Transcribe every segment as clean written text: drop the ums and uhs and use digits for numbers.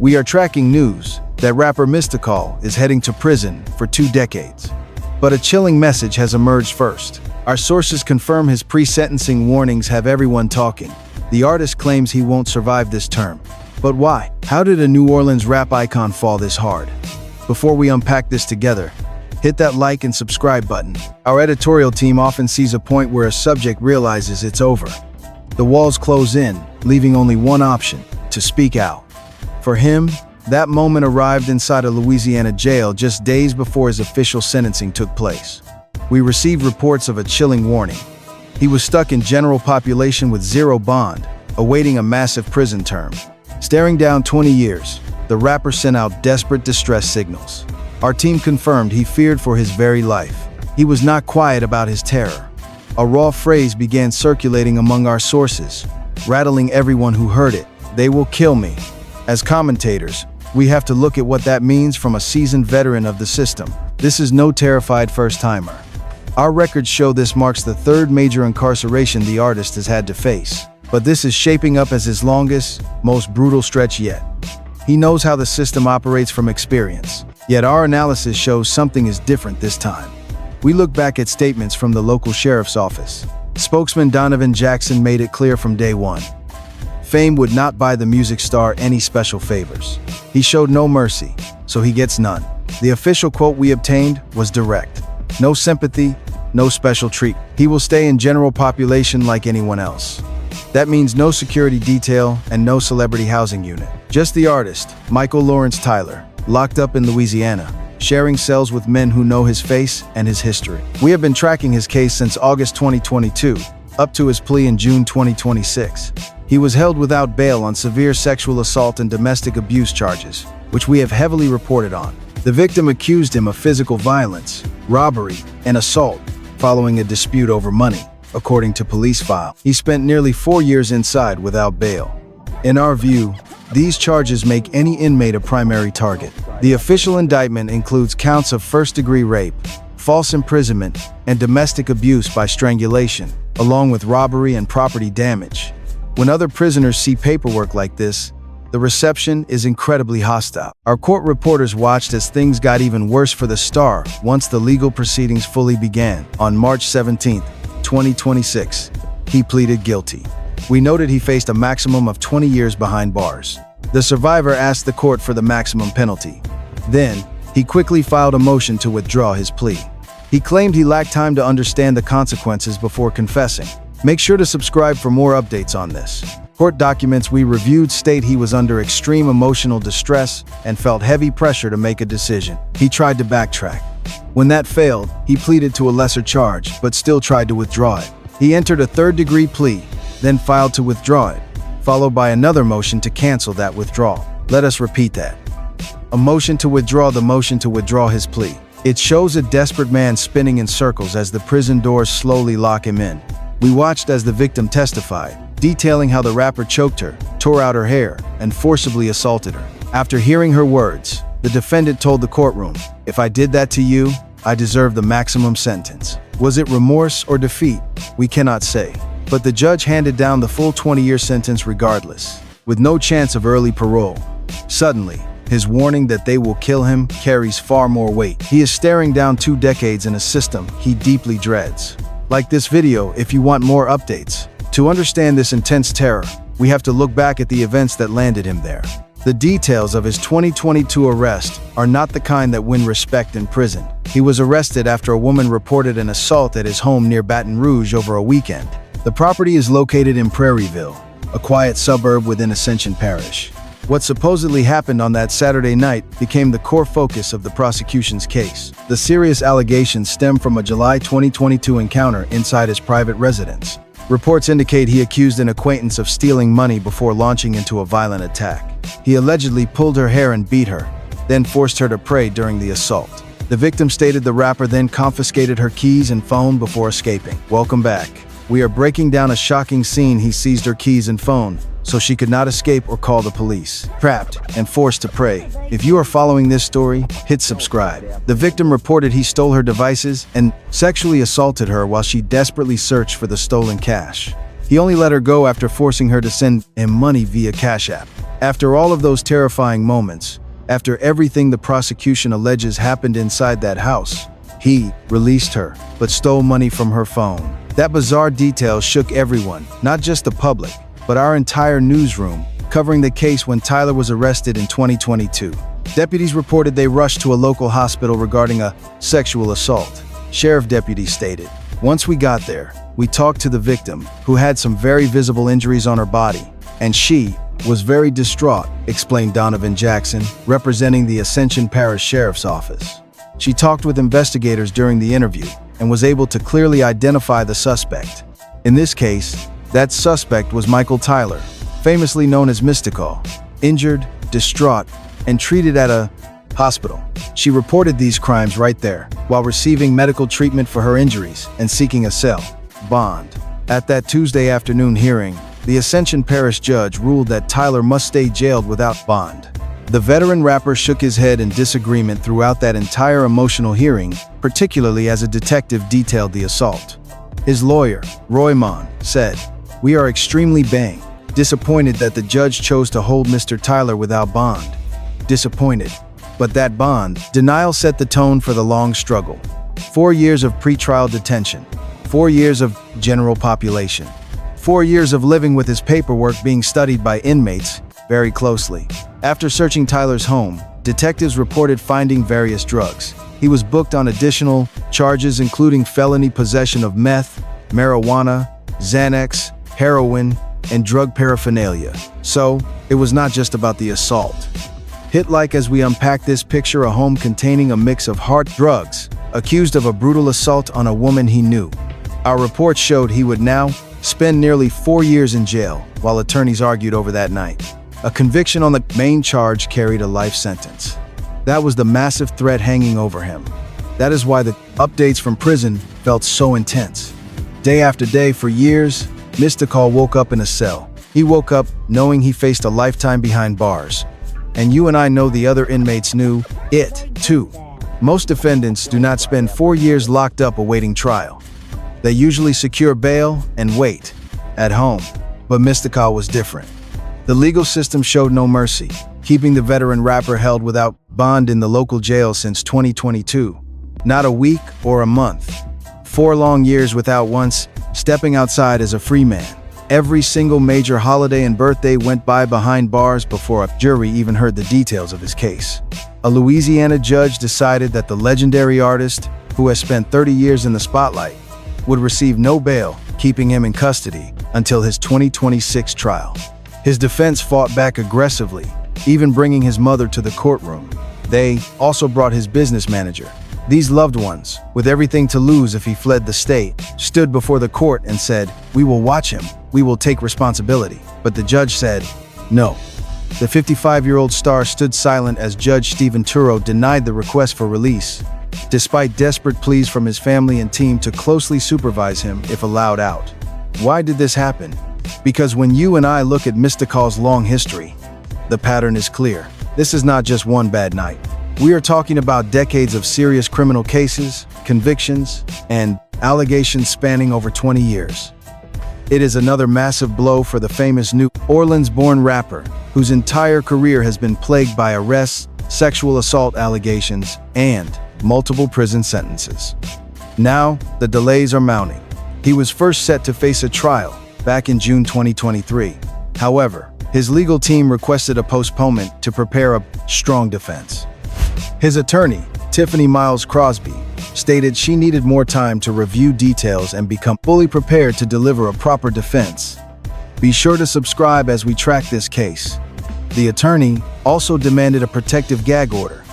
We are tracking news that rapper Mystikal is heading to prison for 2 decades. But a chilling message has emerged first. Our sources confirm his pre-sentencing warnings have everyone talking. The artist claims he won't survive this term. But why? How did a New Orleans rap icon fall this hard? Before we unpack this together, hit that like and subscribe button. Our editorial team often sees a point where a subject realizes it's over. The walls close in, leaving only one option: to speak out. For him, that moment arrived inside a Louisiana jail just days before his official sentencing took place. We received reports of a chilling warning. He was stuck in general population with zero bond, awaiting a massive prison term. Staring down 20 years, the rapper sent out desperate distress signals. Our team confirmed he feared for his very life. He was not quiet about his terror. A raw phrase began circulating among our sources, rattling everyone who heard it: "They will kill me." As commentators, we have to look at what that means from a seasoned veteran of the system. This is no terrified first-timer. Our records show this marks the 3rd major incarceration the artist has had to face. But this is shaping up as his longest, most brutal stretch yet. He knows how the system operates from experience. Yet our analysis shows something is different this time. We look back at statements from the local sheriff's office. Spokesman Donovan Jackson made it clear from day one: fame would not buy the music star any special favors. He showed no mercy, so he gets none. The official quote we obtained was direct: no sympathy, no special treat. He will stay in general population like anyone else. That means no security detail and no celebrity housing unit. Just the artist, Michael Lawrence Tyler, locked up in Louisiana, sharing cells with men who know his face and his history. We have been tracking his case since August 2022, up to his plea in June 2026. He was held without bail on severe sexual assault and domestic abuse charges, which we have heavily reported on. The victim accused him of physical violence, robbery, and assault following a dispute over money, according to police file. He spent nearly 4 years inside without bail. In our view, these charges make any inmate a primary target. The official indictment includes counts of first-degree rape, false imprisonment, and domestic abuse by strangulation, along with robbery and property damage. When other prisoners see paperwork like this, the reception is incredibly hostile. Our court reporters watched as things got even worse for the star once the legal proceedings fully began. On March 17, 2026, he pleaded guilty. We noted he faced a maximum of 20 years behind bars. The survivor asked the court for the maximum penalty. Then, he quickly filed a motion to withdraw his plea. He claimed he lacked time to understand the consequences before confessing. Make sure to subscribe for more updates on this. Court documents we reviewed state he was under extreme emotional distress and felt heavy pressure to make a decision. He tried to backtrack. When that failed, he pleaded to a lesser charge, but still tried to withdraw it. He entered a 3rd-degree plea, then filed to withdraw it, followed by another motion to cancel that withdrawal. Let us repeat that. A motion to withdraw the motion to withdraw his plea. It shows a desperate man spinning in circles as the prison doors slowly lock him in. We watched as the victim testified, detailing how the rapper choked her, tore out her hair, and forcibly assaulted her. After hearing her words, the defendant told the courtroom, "If I did that to you, I deserve the maximum sentence." Was it remorse or defeat? We cannot say. But the judge handed down the full 20-year sentence regardless, with no chance of early parole. Suddenly, his warning that they will kill him carries far more weight. He is staring down 2 decades in a system he deeply dreads. Like this video if you want more updates. To understand this intense terror, we have to look back at the events that landed him there. The details of his 2022 arrest are not the kind that win respect in prison. He was arrested after a woman reported an assault at his home near Baton Rouge over a weekend. The property is located in Prairieville, a quiet suburb within Ascension Parish. What supposedly happened on that Saturday night became the core focus of the prosecution's case. The serious allegations stem from a July 2022 encounter inside his private residence. Reports indicate he accused an acquaintance of stealing money before launching into a violent attack. He allegedly pulled her hair and beat her, then forced her to pray during the assault. The victim stated the rapper then confiscated her keys and phone before escaping. Welcome back. We are breaking down a shocking scene. He seized her keys and phone, so she could not escape or call the police. Trapped and forced to pray. If you are following this story, hit subscribe. The victim reported he stole her devices and sexually assaulted her while she desperately searched for the stolen cash. He only let her go after forcing her to send him money via Cash App. After all of those terrifying moments, after everything the prosecution alleges happened inside that house, he released her, but stole money from her phone. That bizarre detail shook everyone, not just the public, but our entire newsroom, covering the case when Tyler was arrested in 2022. Deputies reported they rushed to a local hospital regarding a sexual assault. Sheriff deputies stated, "Once we got there, we talked to the victim, who had some very visible injuries on her body, and she was very distraught," explained Donovan Jackson, representing the Ascension Parish Sheriff's Office. She talked with investigators during the interview and was able to clearly identify the suspect. In this case, that suspect was Michael Tyler, famously known as Mystikal, injured, distraught, and treated at a hospital. She reported these crimes right there, while receiving medical treatment for her injuries and seeking a bond. At that Tuesday afternoon hearing, the Ascension Parish judge ruled that Tyler must stay jailed without bond. The veteran rapper shook his head in disagreement throughout that entire emotional hearing, particularly as a detective detailed the assault. His lawyer, Roy Mon, said, "We are extremely disappointed that the judge chose to hold Mr. Tyler without bond. Disappointed. But that bond denial set the tone for the long struggle. 4 years of pretrial detention, 4 years of general population, 4 years of living with his paperwork being studied by inmates very closely. After searching Tyler's home, detectives reported finding various drugs. He was booked on additional charges including felony possession of meth, marijuana, Xanax, heroin, and drug paraphernalia. So, it was not just about the assault. Hit like as we unpack this picture a home containing a mix of hard drugs, accused of a brutal assault on a woman he knew. Our report showed he would now spend nearly 4 years in jail, while attorneys argued over that night. A conviction on the main charge carried a life sentence. That was the massive threat hanging over him. That is why the updates from prison felt so intense. Day after day for years, Mystikal woke up in a cell. He woke up knowing he faced a lifetime behind bars. And you and I know the other inmates knew it, too. Most defendants do not spend 4 years locked up awaiting trial. They usually secure bail and wait at home. But Mystikal was different. The legal system showed no mercy, keeping the veteran rapper held without bond in the local jail since 2022. Not a week or a month. 4 long years without once stepping outside as a free man. Every single major holiday and birthday went by behind bars before a jury even heard the details of his case. A Louisiana judge decided that the legendary artist, who has spent 30 years in the spotlight, would receive no bail, keeping him in custody until his 2026 trial. His defense fought back aggressively, even bringing his mother to the courtroom. They also brought his business manager. These loved ones, with everything to lose if he fled the state, stood before the court and said, "We will watch him. We will take responsibility." But the judge said, no. The 55-year-old star stood silent as Judge Stephen Turo denied the request for release, despite desperate pleas from his family and team to closely supervise him if allowed out. Why did this happen? Because when you and I look at Mystikal's long history, the pattern is clear. This is not just one bad night. We are talking about decades of serious criminal cases, convictions, and allegations spanning over 20 years. It is another massive blow for the famous New Orleans-born rapper, whose entire career has been plagued by arrests, sexual assault allegations, and multiple prison sentences. Now, the delays are mounting. He was first set to face a trial back in June 2023. However, his legal team requested a postponement to prepare a strong defense. His attorney, Tiffany Miles Crosby, stated she needed more time to review details and become fully prepared to deliver a proper defense. Be sure to subscribe as we track this case. The attorney also demanded a protective gag order,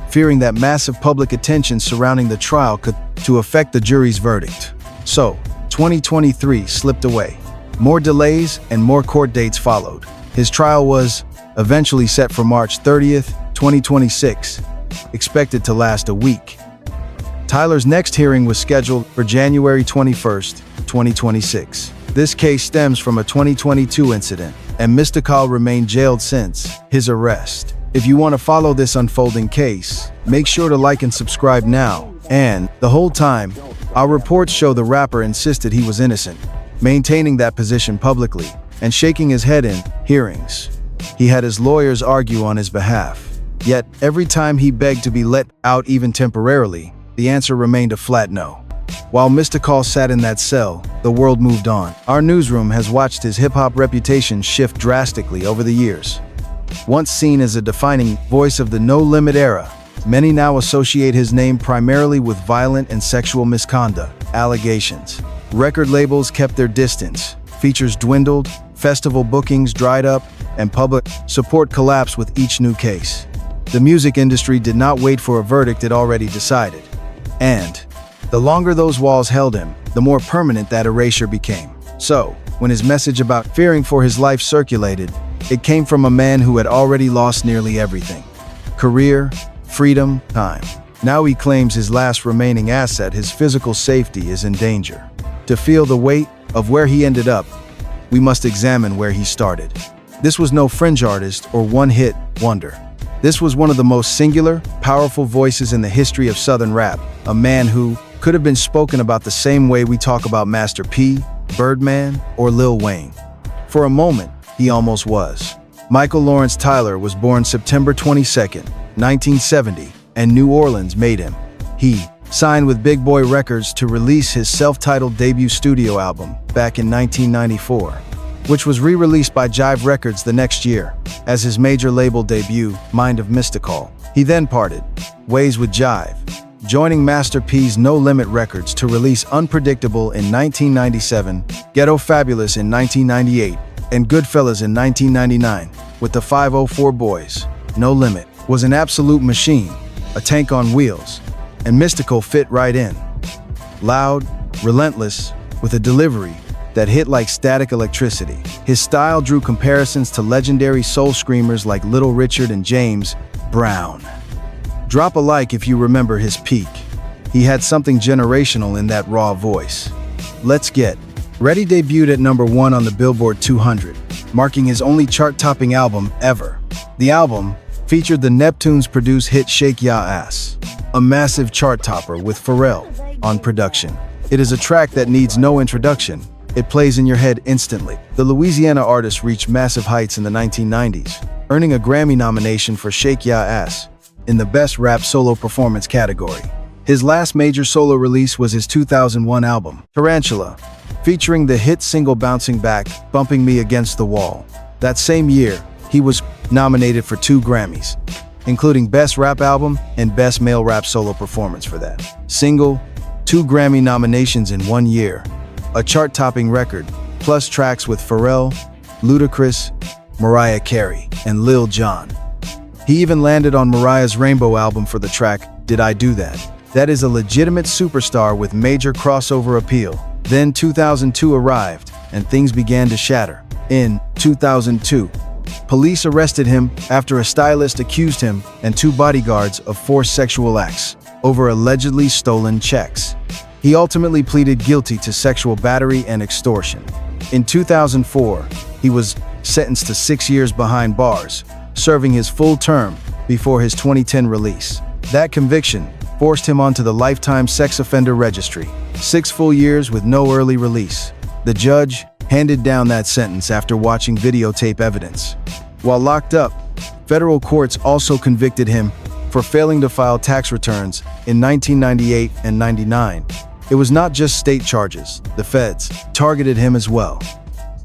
fearing that massive public attention surrounding the trial could affect the jury's verdict. So, 2023 slipped away. More delays and more court dates followed. His trial was eventually set for March 30th, 2026, expected to last a week. Tyler's next hearing was scheduled for January 21st, 2026. This case stems from a 2022 incident, and Mystikal remained jailed since his arrest. If you want to follow this unfolding case, make sure to like and subscribe now. And the whole time, our reports show the rapper insisted he was innocent, maintaining that position publicly and shaking his head in hearings. He had his lawyers argue on his behalf. Yet, every time he begged to be let out even temporarily, the answer remained a flat no. While Mystikal sat in that cell, the world moved on. Our newsroom has watched his hip-hop reputation shift drastically over the years. Once seen as a defining voice of the No Limit era, many now associate his name primarily with violent and sexual misconduct allegations. Record labels kept their distance, features dwindled, festival bookings dried up, and public support collapsed with each new case. The music industry did not wait for a verdict it already decided. And the longer those walls held him, the more permanent that erasure became. So, when his message about fearing for his life circulated, it came from a man who had already lost nearly everything: career, freedom, time. Now he claims his last remaining asset, his physical safety, is in danger. To feel the weight of where he ended up, we must examine where he started. This was no fringe artist or one-hit wonder. This was one of the most singular, powerful voices in the history of Southern rap, a man who could have been spoken about the same way we talk about Master P, Birdman, or Lil Wayne. For a moment, he almost was. Michael Lawrence Tyler was born September 22, 1970, and New Orleans made him. He signed with Big Boy Records to release his self-titled debut studio album back in 1994, which was re-released by Jive Records the next year as his major label debut, Mind of Mystikal. He then parted ways with Jive, joining Master P's No Limit Records to release Unpredictable in 1997, Ghetto Fabulous in 1998, and Goodfellas in 1999. With the 504 Boys, No Limit was an absolute machine, a tank on wheels, and Mystikal fit right in. Loud, relentless, with a delivery that hit like static electricity. His style drew comparisons to legendary soul screamers like Little Richard and James Brown. Drop a like if you remember his peak. He had something generational in that raw voice. Let's Get Ready debuted at number 1 on the Billboard 200, marking his only chart-topping album ever. The album featured the Neptunes-produced hit Shake Ya Ass, a massive chart-topper with Pharrell on production. It is a track that needs no introduction. It plays in your head instantly. The Louisiana artist reached massive heights in the 1990s, earning a Grammy nomination for Shake Ya Ass in the Best Rap Solo Performance category. His last major solo release was his 2001 album, Tarantula, featuring the hit single Bouncing Back, Bumping Me Against the Wall. That same year, he was nominated for 2 Grammys, including Best Rap Album and Best Male Rap Solo Performance for that single. 2 Grammy nominations in 1 year, a chart-topping record, plus tracks with Pharrell, Ludacris, Mariah Carey, and Lil Jon. He even landed on Mariah's Rainbow album for the track Did I Do That? That is a legitimate superstar with major crossover appeal. Then 2002 arrived, and things began to shatter. In 2002, police arrested him after a stylist accused him and 2 bodyguards of forced sexual acts over allegedly stolen checks. He ultimately pleaded guilty to sexual battery and extortion. In 2004, he was sentenced to 6 years behind bars, serving his full term before his 2010 release. That conviction forced him onto the Lifetime Sex Offender Registry. 6 full years with no early release. The judge handed down that sentence after watching videotape evidence. While locked up, federal courts also convicted him for failing to file tax returns in 1998 and 99. It was not just state charges. The feds targeted him as well.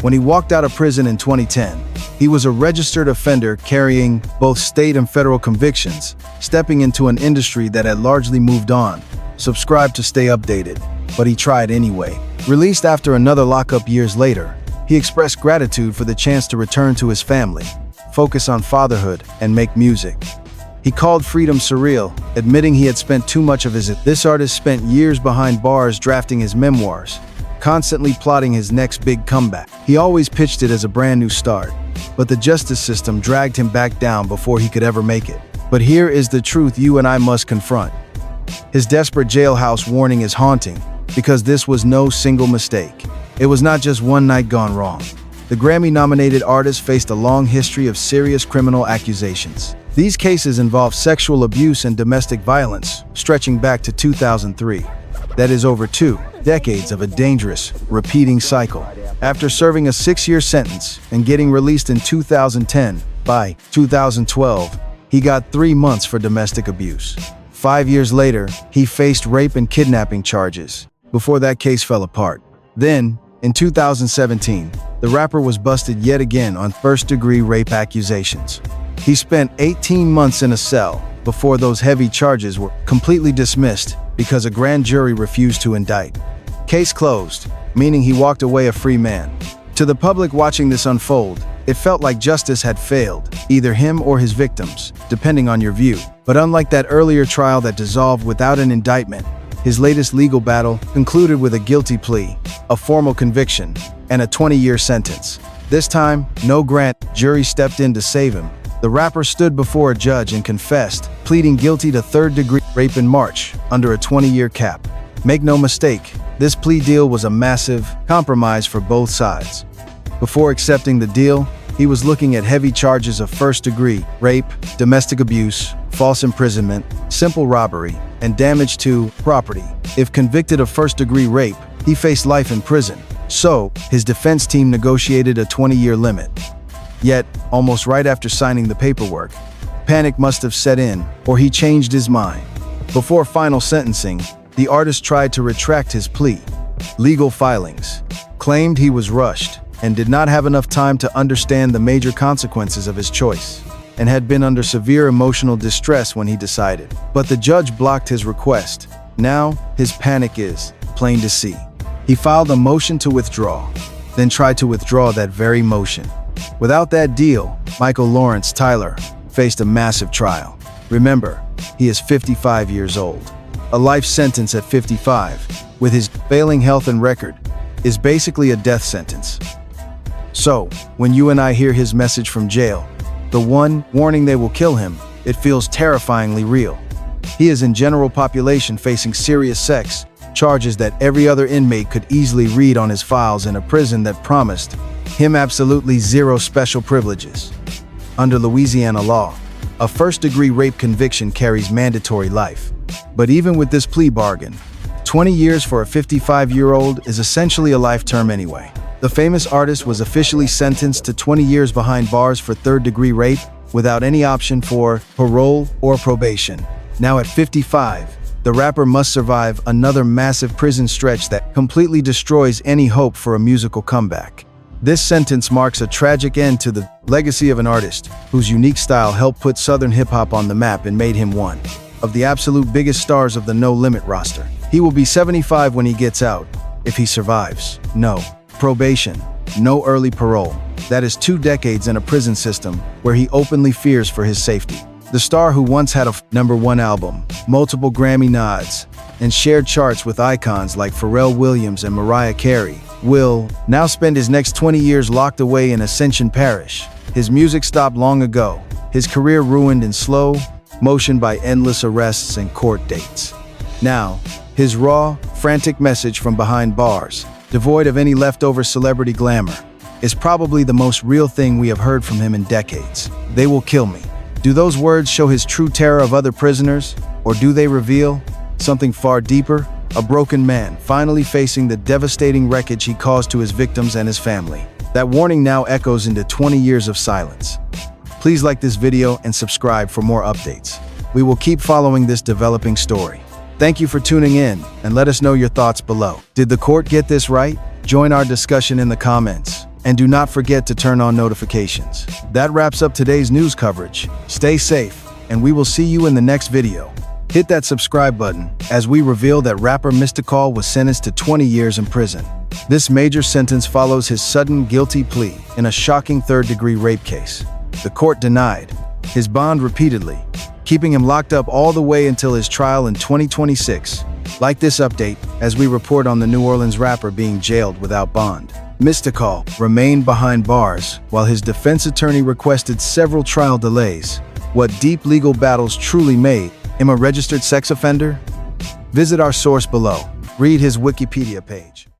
When he walked out of prison in 2010, he was a registered offender carrying both state and federal convictions, stepping into an industry that had largely moved on. Subscribe to stay updated, but he tried anyway. Released after another lockup years later, he expressed gratitude for the chance to return to his family, focus on fatherhood, and make music. He called freedom surreal, admitting he had spent too much of his. This artist spent years behind bars drafting his memoirs, constantly plotting his next big comeback. He always pitched it as a brand new start, but the justice system dragged him back down before he could ever make it. But here is the truth you and I must confront. His desperate jailhouse warning is haunting, because this was no single mistake. It was not just one night gone wrong. The Grammy-nominated artist faced a long history of serious criminal accusations. These cases involve sexual abuse and domestic violence, stretching back to 2003. That is over 2 decades of a dangerous, repeating cycle. After serving a 6-year sentence and getting released in 2010, by 2012, he got 3 months for domestic abuse. 5 years later, he faced rape and kidnapping charges, before that case fell apart. Then, in 2017, the rapper was busted yet again on first-degree rape accusations. He spent 18 months in a cell before those heavy charges were completely dismissed because a grand jury refused to indict. Case closed, meaning he walked away a free man. To the public watching this unfold, it felt like justice had failed, either him or his victims, depending on your view. But unlike that earlier trial that dissolved without an indictment, his latest legal battle concluded with a guilty plea, a formal conviction, and a 20-year sentence. This time, no grand jury stepped in to save him. The rapper stood before a judge and confessed, pleading guilty to third-degree rape in March, under a 20-year cap. Make no mistake, this plea deal was a massive compromise for both sides. Before accepting the deal, he was looking at heavy charges of first-degree rape, domestic abuse, false imprisonment, simple robbery, and damage to property. If convicted of first-degree rape, he faced life in prison. So, his defense team negotiated a 20-year limit. Yet, almost right after signing the paperwork, panic must have set in, or he changed his mind. Before final sentencing, the artist tried to retract his plea. Legal filings claimed he was rushed and did not have enough time to understand the major consequences of his choice, and had been under severe emotional distress when he decided. But the judge blocked his request. Now, his panic is plain to see. He filed a motion to withdraw, then tried to withdraw that very motion. Without that deal, Michael Lawrence Tyler faced a massive trial. Remember, he is 55 years old. A life sentence at 55, with his failing health and record, is basically a death sentence. So, when you and I hear his message from jail, the one warning they will kill him, it feels terrifyingly real. He is in general population facing serious sex charges that every other inmate could easily read on his files in a prison that promised him absolutely zero special privileges. Under Louisiana law, a first-degree rape conviction carries mandatory life. But even with this plea bargain, 20 years for a 55-year-old is essentially a life term anyway. The famous artist was officially sentenced to 20 years behind bars for third-degree rape without any option for parole or probation. Now at 55, the rapper must survive another massive prison stretch that completely destroys any hope for a musical comeback. This sentence marks a tragic end to the legacy of an artist whose unique style helped put Southern hip-hop on the map and made him one of the absolute biggest stars of the No Limit roster. He will be 75 when he gets out, if he survives. No probation, no early parole. That is 2 decades in a prison system where he openly fears for his safety. The star who once had a #1 album, multiple Grammy nods, and shared charts with icons like Pharrell Williams and Mariah Carey, will now spend his next 20 years locked away in Ascension Parish. His music stopped long ago, his career ruined in slow motion by endless arrests and court dates. Now, his raw, frantic message from behind bars, devoid of any leftover celebrity glamour, is probably the most real thing we have heard from him in decades. They will kill me. Do those words show his true terror of other prisoners, or do they reveal something far deeper? A broken man finally facing the devastating wreckage he caused to his victims and his family. That warning now echoes into 20 years of silence. Please like this video and subscribe for more updates. We will keep following this developing story. Thank you for tuning in, and let us know your thoughts below. Did the court get this right? Join our discussion in the comments. And do not forget to turn on notifications. That wraps up today's news coverage. Stay safe, and we will see you in the next video. Hit that subscribe button as we reveal that rapper Mystikal was sentenced to 20 years in prison. This major sentence follows his sudden guilty plea in a shocking third-degree rape case. The court denied his bond repeatedly, keeping him locked up all the way until his trial in 2026. Like this update as we report on the New Orleans rapper being jailed without bond. Mystikal remained behind bars while his defense attorney requested several trial delays. What deep legal battles truly made him a registered sex offender? Visit our source below. Read his Wikipedia page.